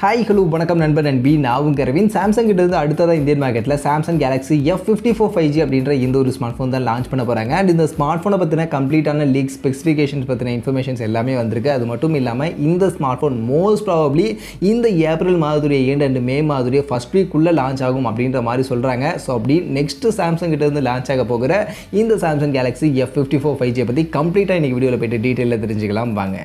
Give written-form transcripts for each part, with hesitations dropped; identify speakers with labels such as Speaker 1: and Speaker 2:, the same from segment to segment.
Speaker 1: Hi hello வணக்கம் நண்பர் நண்பி நான் உங்கள் ரவின். சாம்சங் கிட்ட இருந்து அடுத்ததாக இந்தியன் மார்க்கெட்டில் சாம்சங் கேலக்ஸி F54 5G அப்படின்ற இந்த ஒரு ஸ்மார்ட் ஃபோன் தான் லான்ச் பண்ண போகிறாங்க. அண்ட் இந்த ஸ்மார்ட் ஃபோனை பற்றின கம்ப்ளீட்டான லீக் ஸ்பெசிஃபிகேஷன்ஸ் பற்றின இன்ஃபர்மேஷன்ஸ் எல்லாமே வந்திருக்கு. அது மட்டும் இல்லாமல் இந்த ஸ்மார்ட் ஃபோன் மோஸ்ட் ப்ராபப்ளி இந்த ஏப்ரல் மாதத்துடைய எண்ட் அண்ட் மே மாதத்துடைய ஃபர்ஸ்ட் வீக்குள்ளே லான்ச் ஆகும் அப்படின்ற மாதிரி சொல்கிறாங்க. ஸோ அப்படி நெக்ஸ்ட் சாம்சங் கிட்ட இருந்து லான்ச் ஆக போகிற இந்த சாம்சங் கேலக்ஸி F54 5G பற்றி கம்ப்ளீட்டாக இன்றைக்கி வீடியோவில் போய்ட்டு டீட்டெயிலில் தெரிஞ்சுக்கலாம் வாங்க.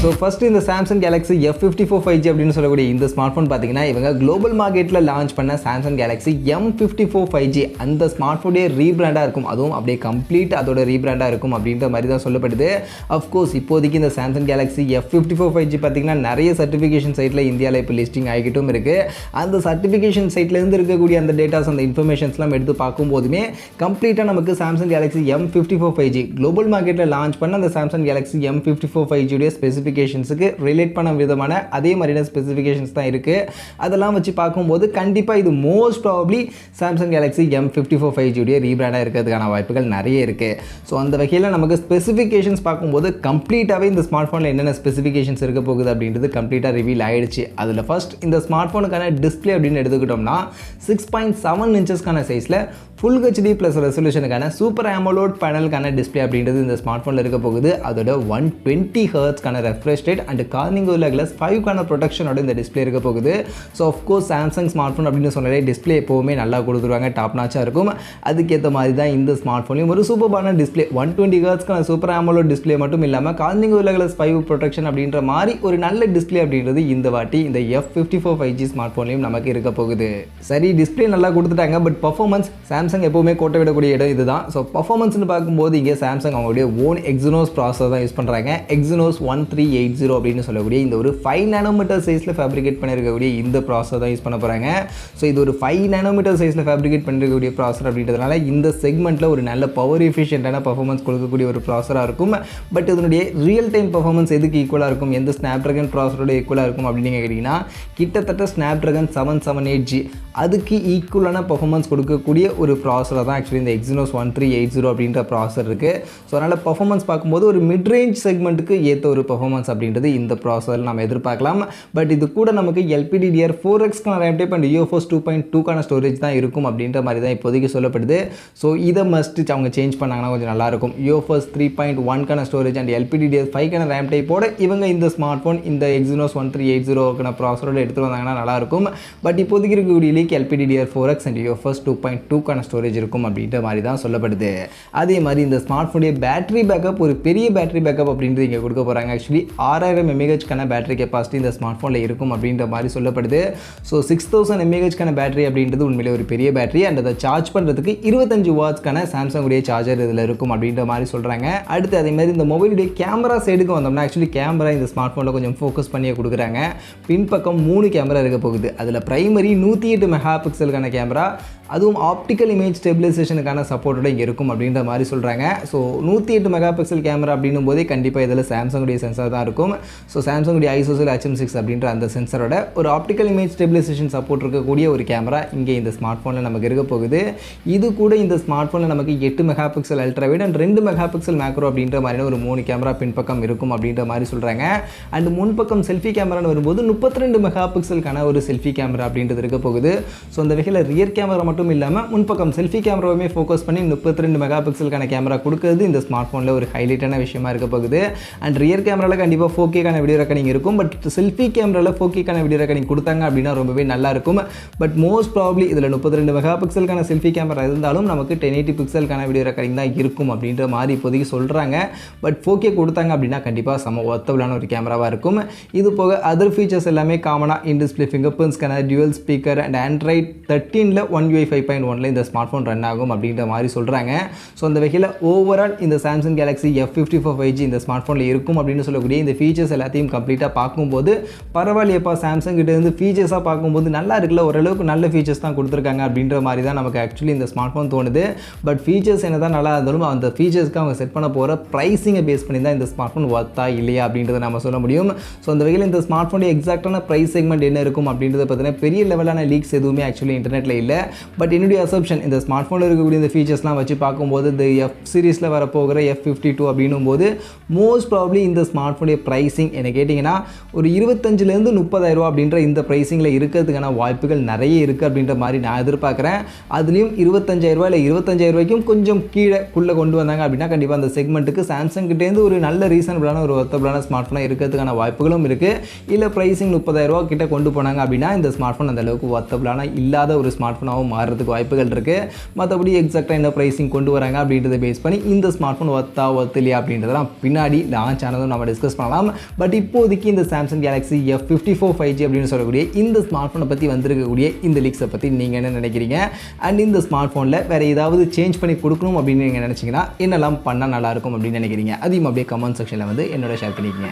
Speaker 1: ஸோ ஃபஸ்ட்டு இந்த சாம்சங் கேலக்ஸி F54 5G அப்படின்னு சொல்லக்கூடிய இந்த ஸ்மார்ட் ஃபோன் பார்த்தீங்கன்னா இவங்க குளோபல் மார்க்கெட்டில் லான்ச் பண்ண சாம்சங் கேலக்ஸி M54 5G அந்த ஸ்மார்ட் ஃபோனுடைய ரீபிராண்டாக இருக்கும். அதுவும் அப்படியே கம்ப்ளீட் அதோட ரீபிராண்டாக இருக்கும் அப்படின்ற மாதிரி தான் சொல்லப்படுது. அஃப்கோர்ஸ் இப்போதைக்கு இந்த சாம்சங் கேலக்ஸி F54 5G பார்த்தீங்கன்னா நிறைய சர்டிஃபிகேஷன் சைட்டில் இந்தியாவில் இப்போ லிஸ்டிங் ஆகிட்டும் இருக்குது. அந்த சர்டிஃபிகேஷன் சைட்லேருந்து இருக்கக்கூடிய அந்த டேட்டாஸ் அந்த இன்ஃபர்மேஷன்ஸ்லாம் எடுத்து பார்க்கும்போதுமே கம்ப்ளீட்டாக நமக்கு Samsung Galaxy M54 5G global மார்க்கெட்டில் லான்ச் பண்ண அந்த சாம்சங் கேலக்ஸி M54 5G உடைய ஸ்பெசிஃபிகேஷன்ஸுக்கு ரிலேட் பண்ண விதமான அதே மாதிரியான ஸ்பெசிஃபிகேஷன்ஸ் தான் இருக்குது. அதெல்லாம் வச்சு பார்க்கும்போது கண்டிப்பாக இது most probably Samsung Galaxy M54 5G உடைய ரீபிராண்டாக இருக்கிறதுக்கான வாய்ப்புகள் நிறைய இருக்குது. ஸோ அந்த வகையில் நமக்கு ஸ்பெசிஃபிகேஷன்ஸ் பார்க்கும்போது கம்ப்ளீட்டாகவே இந்த ஸ்மார்ட் ஃபோனில் என்னென்ன ஸ்பெசிஃபிகேஷன்ஸ் இருக்க போகுது அப்படின்றது கம்ப்ளீட்டாக ரிவீல் ஆகிடுச்சு. அதில் ஃபர்ஸ்ட் இந்த ஸ்மார்ட் ஃபோனுக்கான டிஸ்பிளே அப்படின்னு எடுத்துக்கிட்டோம்னா 6.7 இன்ச்சஸ்க்கான சைஸில் ஃபுல் ஹெச்டி ப்ளஸ் ரெசல்யூஷனுக்கான சூப்பர் AMOLED பேனலுக்கான டிஸ்பிளே அப்படின்றது இந்த ஸ்மார்ட் ஃபோனில் இருக்க போகுது. அதோட 120 ஹெர்ட்ஸ்க்கான refresh rate and Corning Gorilla glass 5க்கான ப்ரொடெக்ஷனோட இந்த டிஸ்பிளே இருக்க போகுது. So of course Samsung smart phone அப்படின்னு சொன்னாலே டிஸ்பிளே எப்போவுமே நல்லா கொடுத்துருவாங்க, டாப் நாச்சாக இருக்கும். அதுக்கேற்ற மாதிரி தான் இந்த ஸ்மார்ட் ஃபோன்லையும் ஒரு சூப்பரான டிஸ்பிளே 120 ஹெர்ட்ஸ்க்கான சூப்பர் AMOLED டிஸ்பிளே மட்டும் இல்லாமல் கார்னிங் கோரில்லா கிளாஸ் 5 ப்ரொடெக்ஷன் அப்படின்ற மாதிரி ஒரு நல்ல டிஸ்பிளே அப்படின்றது இந்த வாட்டி இந்த F54 5G ஸ்மார்ட் ஃபோன்லையும் நமக்கு இருக்க போகுது. சரி, டிஸ்பிளே நல்லா கொடுத்துட்டாங்க, பட் பர்ஃபார்மன்ஸ் சாம்சங் எப்போவுமே கோட்டை விடக்கூடிய இடம் இதுதான். ஸோ பர்ஃபார்மன்ஸ்னு பார்க்கும்போது இங்கே சாம்சங் அவங்களுடைய ஓன் எக்ஸினோஸ் ப்ராசஸர் தான் யூஸ் பண்ணுறாங்க. எக்ஸினோஸ் 1380 அப்படின்னு சொல்லக்கூடிய இந்த ஒரு 5 நானோமீட்டர் சைஸில் ஃபேப்ரிகேட் பண்ணியிருக்கக்கூடிய இந்த ப்ராசஸர் தான் யூஸ் பண்ண போகிறாங்க. ஸோ இது ஒரு 5 நானோமீட்டர் சைஸில் ஃபேப்ரிகேட் பண்ணிருக்கக்கூடிய ப்ராசஸர் அப்படின்றதுனால இந்த செக்மெண்ட்டில் ஒரு நல்ல பவர் எஃபிஷியன்ட்டான பர்ஃபார்மன்ஸ் கொடுக்கக்கூடிய ஒரு ப்ராசஸராக இருக்கும். பட் இதனுடைய ரியல் டைம் பர்ஃபார்மன்ஸ் எதுக்கு ஈக்குவலாக இருக்கும், எந்த ஸ்னாப்ட்ராகன் ப்ராசஸரோட ஈக்குவலாக இருக்கும் அப்படின்னு கேட்டிங்கன்னா கிட்டத்தட்ட ஸ்னாப்ட்ராகன் 778G அதுக்கு ஈக்குவலான பர்ஃபார்மன்ஸ் கொடுக்கக்கூடிய ஒரு ப்ராசஸர் தான் ஆக்சுவலி இந்த எக்ஸினோஸ் 1380 அப்படின்ற ப்ராசஸர் இருக்குது. ஸோ அதனால் பர்ஃபார்மன்ஸ் பார்க்கும்போது ஒரு மிட் ரேஞ்ச் செக்மெண்ட்டுக்கு ஏற்ற ஒரு பர்ஃபார்மன்ஸ் அப்படின்றது இந்த ப்ராசஸர் நம்ம எதிர்பார்க்கலாம். பட் இது கூட நமக்கு LPDDR4Xக்கான ரேம் டைப் அண்ட் UFS 2.2க்கான ஸ்டோரேஜ் தான் இருக்கும் அப்படின்ற மாதிரி தான் இப்போதைக்கு சொல்லப்படுது. ஸோ இதை மஸ்ட் அவங்க சேஞ்ச் பண்ணாங்கன்னா கொஞ்சம் நல்லாயிருக்கும். UFS 3.1க்கான ஸ்டோரேஜ் அண்ட் LPDDR5க்கான ரேம் டைப்போட இவங்க இந்த ஸ்மார்ட் ஃபோன் இந்த எக்ஸினோஸ் 1380க்கான ப்ராசஸரோட எடுத்துகிட்டு வந்தாங்கன்னா நல்லாயிருக்கும். பட் இப்போதைக்கு இருக்கக்கூடிய லீக் LPDDR4X அண்ட் UFS 2.2க்கான ஸ்டோரேஜ் இருக்கும் அப்படின்ற மாதிரி தான் சொல்லப்படுது. அதே மாதிரி இந்த ஸ்மார்ட் ஃபோனுடைய பேட்டரி பேக்கப் ஒரு பெரிய பேட்டரி பேக்கப் அப்படின்றது இங்கே கொடுக்க போகிறாங்க. ஆக்சுவலி 6000 mAhக்கான பேட்டரி கெப்பாசிட்டி இந்த ஸ்மார்ட் ஃபோனில் இருக்கும் அப்படின்ற மாதிரி சொல்லப்படுது. ஸோ 6000 mAhக்கான பேட்டரி அப்படின்றது உண்மையிலே ஒரு பெரிய பேட்டரி அண்ட் அதை சார்ஜ் பண்ணுறதுக்கு 25 வாட்ஸ்க்கான சாம்சங்குடைய சார்ஜர் இதில் இருக்கும் அப்படின்ற மாதிரி சொல்கிறாங்க. அடுத்து அதே மாதிரி இந்த மொபைலுடைய கேமரா சைடுக்கு வந்தோம்னா ஆக்சுவலி கேமரா இந்த ஸ்மார்ட் ஃபோனில் கொஞ்சம் ஃபோக்கஸ் பண்ணியே கொடுக்குறாங்க. பின்பக்கம் 3 கேமரா இருக்க போகுது. அதில் பிரைமரி 108 மெகா பிக்சலுக்கான கேமரா, அதுவும் ஆப்டிக்கல் இமேஜ் ஸ்டெபிலைசேஷனுக்கான சப்போர்ட்டோட இங்கே இருக்கும் அப்படின்ற மாதிரி சொல்கிறாங்க. ஸோ 108 மெகா பிக்சல் கேமரா அப்படின்னும் போதே கண்டிப்பாக இதில் சாம்சங்குடைய சென்சார் தான் இருக்கும். ஸோ சாம்சங்குடைய ஐசோசெல் HM6 அப்படின்ற அந்த சென்சரோட ஒரு ஆப்டிக்கல் இமேஜ் ஸ்டெபிலைசேஷன் சப்போர்ட் இருக்கக்கூடிய ஒரு கேமரா இங்கே இந்த ஸ்மார்ட் ஃபோனில் நமக்கு இருக்க போகுது. இது கூட இந்த ஸ்மார்ட் ஃபோனில் நமக்கு 8 mega pixel ultra wide and 2 mega pixel macro அப்படின்ற மாதிரியான ஒரு 3 கேமரா பின்பக்கம் இருக்கும் அப்படின்ற மாதிரி சொல்கிறாங்க. அண்ட் முன்பக்கம் செல்ஃபி கேமரான்னு வரும்போது 32 மெகா பிக்சலுக்கான ஒரு செல்ஃபி கேமரா அப்படின்றது இருக்க போகுது. ஸோ அந்த வகையில் ரியர் கேமரா மட்டும் இல்லாமல் முன்பக்கம் செல்ஃபி கேமராவுமே ஃபோக்கஸ் பண்ணி 32 மெகா பிக்சலுக்கான கேமரா கொடுக்குறது இந்த ஸ்மார்ட் ஃபோனில் ஒரு ஹைலைட்டான விஷயமா இருக்க போகுது. அண்ட் ரியர் கேமராவில் கண்டிப்பாக 4Kக்கான வீடியோ ரெக்கார்டிங் இருக்கும். பட் செல்ஃபி கேமராவில் 4Kக்கான வீடியோ ரெக்கார்டிங் கொடுத்தாங்க அப்படின்னா ரொம்பவே நல்லா இருக்கும். பட் மோஸ்ட் ப்ராபப்ளி இதில் 32 மெகா பிக்சலுக்கான செல்ஃபி கேமரா இருந்தாலும் நமக்கு 1080 பிக்சலுக்கான வீடியோ ரெக்கார்டிங் தான் இருக்கும் அப்படின்ற மாதிரி இப்போதைக்கு சொல்கிறாங்க. பட் 4K கொடுத்தாங்க அப்படின்னா கண்டிப்பாக செம ஒர்த்தபிளான ஒரு கேமராவாக இருக்கும். இது போக அதர் ஃபீச்சர்ஸ் எல்லாமே காமனாக in display finger print scanner, dual speaker and Android 13ல் 1UI 5.1ல இந்த ஸ்மார்ட் ஃபோன் ரன் ஆகும் அப்படின்ற மாதிரி சொல்கிறாங்க. ஸோ அந்த வகையில் ஓவரால் இந்த சாம்சங் கேலக்ஸி F54 5G இந்த ஸ்மார்ட் ஃபோனில் இருக்கும் அப்படின்னு சொல்லக்கூடிய இந்த ஃபீச்சர்ஸ் எல்லாத்தையும் கம்ப்ளீட்டாக பார்க்கும்போது பரவாயில்லையப்பா, சாம்சங் கிட்ட இருந்து ஃபீச்சர்ஸாக பார்க்கும்போது நல்லா இருக்குல்ல, ஓரளவுக்கு நல்ல ஃபீச்சர்ஸ் தான் கொடுத்துருக்காங்க அப்படின்ற மாதிரி தான் நமக்கு ஆக்சுவலி இந்த ஸ்மார்ட் ஃபோன் தோணுது. பட் ஃபீச்சர்ஸ் என்ன தான் நல்லா இருந்தாலும் அந்த ஃபீச்சர்ஸ்க்கு அவங்க செட் பண்ண போகிற ப்ரைஸிங்கை பேஸ் பண்ணி தான் இந்த ஸ்மார்ட் ஃபோன் ஒர்த்தா இல்லையா அப்படின்றத நம்ம சொல்ல முடியும். ஸோ அந்த வகையில் இந்த ஸ்மார்ட் ஃபோனுடைய எக்ஸாக்டான ப்ரைஸ் செக்மெண்ட் என்ன இருக்கும் அப்படின்றத பார்த்தீங்கன்னா பெரிய லெவலான லீக்ஸ் எதுவுமே ஆக்சுவலி இன்டர்நெட்டில் இல்லை. பட் என்னுடைய அசப்ஷன் இந்த ஸ்மார்ட் ஃபோனில் இருக்கக்கூடிய இந்த ஃபீச்சர்ஸ்லாம் வச்சு பார்க்கும்போது இந்த எஃப் சீரிஸில் வரப்போகிற F52 அப்படின்னும் போது மோஸ்ட் ப்ராப்ளி இந்த ஸ்மார்ட் ஃபோனுடைய ப்ரைஸிங் என்ன கேட்டிங்கன்னா ஒரு 25,000 30,000 ரூபா அப்படின்ற இந்த ப்ரைஸிங்கில் இருக்கிறதுக்கான வாய்ப்புகள் நிறைய இருக்குது அப்படின்ற மாதிரி நான் எதிர்பார்க்குறேன். அதுலேயும் 25,000 இல்லை 25,000 ரூபாய்க்கும் கொஞ்சம் கீழே கொண்டு வந்தாங்க அப்படின்னா கண்டிப்பாக அந்த செக்மெண்ட்டுக்கு சாம்சங் கிட்டேருந்து ஒரு நல்ல ரீசனபிளான ஒரு ஒர்த்தபிளான ஸ்மார்ட் ஃபோனாக இருக்கிறதுக்கான வாய்ப்புகளும் இருக்குது. இல்லை ப்ரைஸிங் 30,000 ரூபா கிட்ட கொண்டு போனாங்க அப்படின்னா இந்த ஸ்மார்ட் ஃபோன் அந்த அளவுக்கு ஒர்த்தபிளான இல்லாத ஒரு ஸ்மார்ட் ஃபோனாகவும் மாறுறதுக்கு வாய்ப்புகள் இருக்குது. மற்றபடி எக்ஸாக்டாக என்ன ப்ரைஸிங் கொண்டு வராங்க அப்படின்றத பேஸ் பண்ணி இந்த ஸ்மார்ட் ஃபோன் ஒர்த் இல்லையா அப்படின்றதெல்லாம் பின்னாடி லான்ச் ஆனதும் நம்ம டிஸ்கஸ் பண்ணலாம். பட் இப்போதைக்கு இந்த சாம்சங் கேலக்ஸி F54 5G அப்படின்னு சொல்லக்கூடிய இந்த ஸ்மார்ட் ஃபோனை பற்றி வந்திருக்கக்கூடிய இந்த லீக்ஸை பற்றி நீங்கள் என்ன நினைக்கிறீங்க? அண்ட் இந்த ஸ்மார்ட் ஃபோனில் வேறு ஏதாவது சேஞ்ச் பண்ணி கொடுக்கணும் அப்படின்னு நீங்கள் நினச்சிங்கன்னா என்னெல்லாம் பண்ணால் நல்லாயிருக்கும் அப்படின்னு நினைக்கிறீங்க? அதையும் அப்படியே கமெண்ட் செக்ஷனில் வந்து என்னோட ஷேர் பண்ணிக்கங்க.